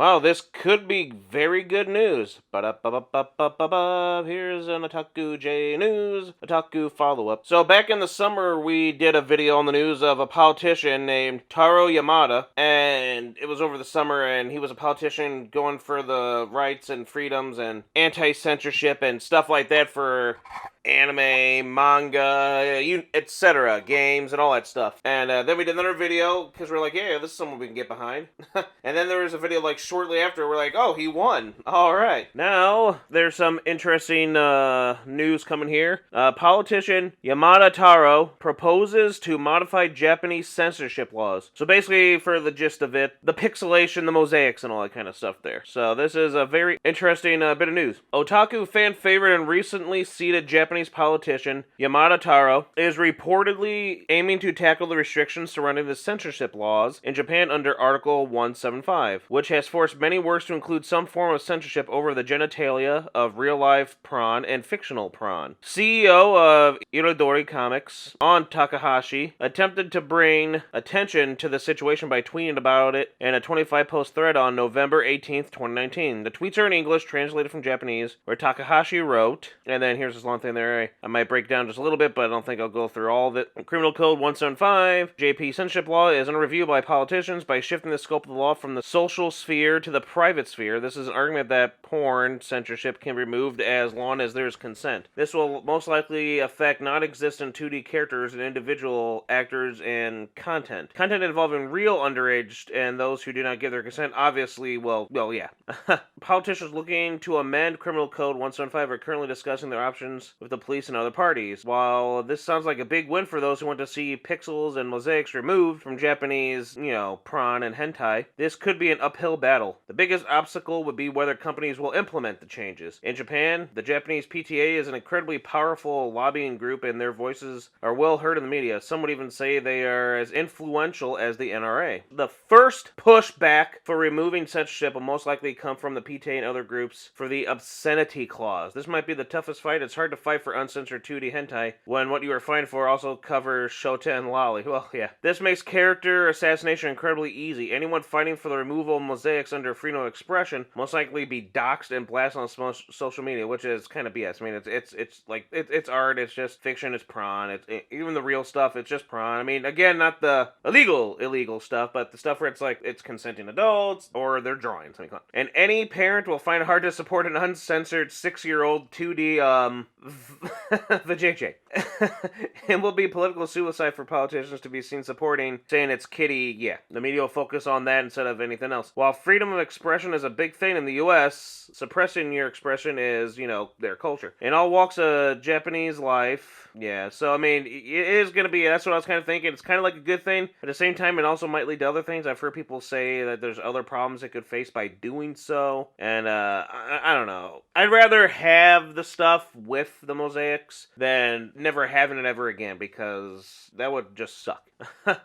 Wow, this could be very good news. Ba-da-ba-ba-ba-ba-ba. Here's an Otaku J News, Otaku follow-up. So back in the summer, we did a video on the news of a politician named Taro Yamada, and it was over the summer, and he was a politician going for the rights and freedoms and anti-censorship and stuff like that for anime, manga, etc., games, and all that stuff. And then we did another video because we're like, yeah, this is someone we can get behind. And then there was a video like shortly after, we're like, oh, he won. All right. Now, there's some interesting news coming here. Politician Yamada Taro proposes to modify Japanese censorship laws. So basically, for the gist of it, the pixelation, the mosaics, and all that kind of stuff there. So this is a very interesting bit of news. Otaku fan favorite and recently seated Japanese politician Yamada Taro is reportedly aiming to tackle the restrictions surrounding the censorship laws in Japan under Article 175, which has forced many works to include some form of censorship over the genitalia of real-life prawn and fictional prawn. CEO of Irodori Comics, On Takahashi, attempted to bring attention to the situation by tweeting about it in a 25-post thread on November 18th, 2019. The tweets are in English, translated from Japanese, where Takahashi wrote, and then here's this long thing there I might break down just a little bit, but I don't think I'll go through all of it. Criminal Code 175, JP censorship law is under review by politicians by shifting the scope of the law from the social sphere to the private sphere. This is an argument that porn censorship can be removed as long as there's consent. This will most likely affect non-existent 2D characters and individual actors and content. Content involving real underage and those who do not give their consent, obviously, well, yeah. Politicians looking to amend Criminal Code 175 are currently discussing their options with the police and other parties. While this sounds like a big win for those who want to see pixels and mosaics removed from Japanese, prawn and hentai, this could be an uphill battle. The biggest obstacle would be whether companies will implement the changes. In Japan, the Japanese PTA is an incredibly powerful lobbying group and their voices are well heard in the media. Some would even say they are as influential as the NRA. The first pushback for removing censorship will most likely come from the PTA and other groups for the obscenity clause. This might be the toughest fight. It's hard to fight for uncensored 2D hentai when what you are fighting for also covers shota and lolly. Well, yeah. This makes character assassination incredibly easy. Anyone fighting for the removal of mosaics under freedom of expression most likely be doxxed and blasted on social media, which is kind of BS. I mean, it's art, it's just fiction, it's prawn, even the real stuff, it's just prawn. I mean, again, not the illegal stuff, but the stuff where it's consenting adults or they're drawings. And any parent will find it hard to support an uncensored 6-year-old 2D the JJ. It will be political suicide for politicians to be seen supporting, saying it's kitty, yeah. The media will focus on that instead of anything else. While freedom of expression is a big thing in the US, suppressing your expression is, their culture. In all walks of Japanese life, yeah. So, I mean, it is going to be, that's what I was kind of thinking. It's kind of like a good thing. At the same time, it also might lead to other things. I've heard people say that there's other problems it could face by doing so. And, I don't know. I'd rather have the stuff with the mosaics than never having it ever again, because that would just suck.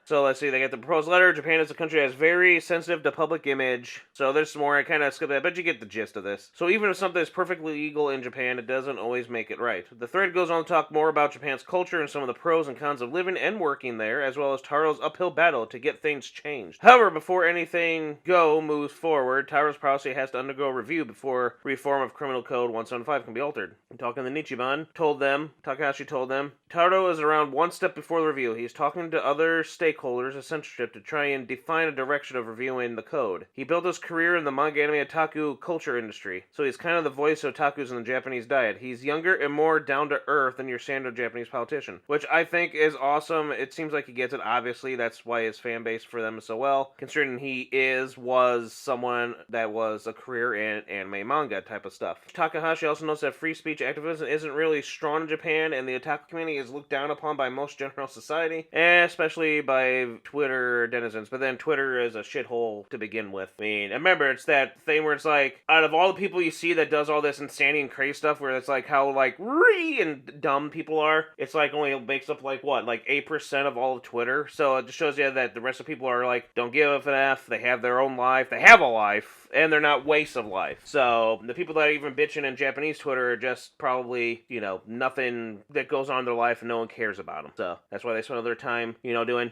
So let's see, they get the proposed letter. Japan is a country that's very sensitive to public image. So there's some more, I kind of skipped that, but you get the gist of this. So even if something is perfectly legal in Japan, it doesn't always make it right. The thread goes on to talk more about Japan's culture and some of the pros and cons of living and working there, as well as Taro's uphill battle to get things changed. However, before anything moves forward, Taro's policy has to undergo review before reform of Criminal Code 175 can be altered. Talking to Nichiban, Takahashi told them, Taro is around one step before the review. He's talking to other stakeholders of censorship to try and define a direction of reviewing the code. He built his career in the manga anime otaku culture industry, so he's kind of the voice of otakus in the Japanese diet. He's younger and more down-to-earth than your standard Japanese politician, which I think is awesome. It seems like he gets it, obviously. That's why his fan base for them is so well, considering he was someone that was a career in anime manga type of stuff. Takahashi also notes that free speech activism isn't really strong in Japan, and the otaku community is looked down upon by most general society, especially by Twitter denizens. But then Twitter is a shithole to begin with. I mean, remember, it's that thing where it's like, out of all the people you see that does all this insanity and crazy stuff, where it's like how and dumb people are, it's like only makes up 8% of all of Twitter. So it just shows you that the rest of people are don't give an F, they have their own life, they have a life, and they're not wastes of life. So the people that are even bitching in Japanese Twitter are just probably, nothing that goes on in their life and no one cares about them. So that's why they spend all their time, doing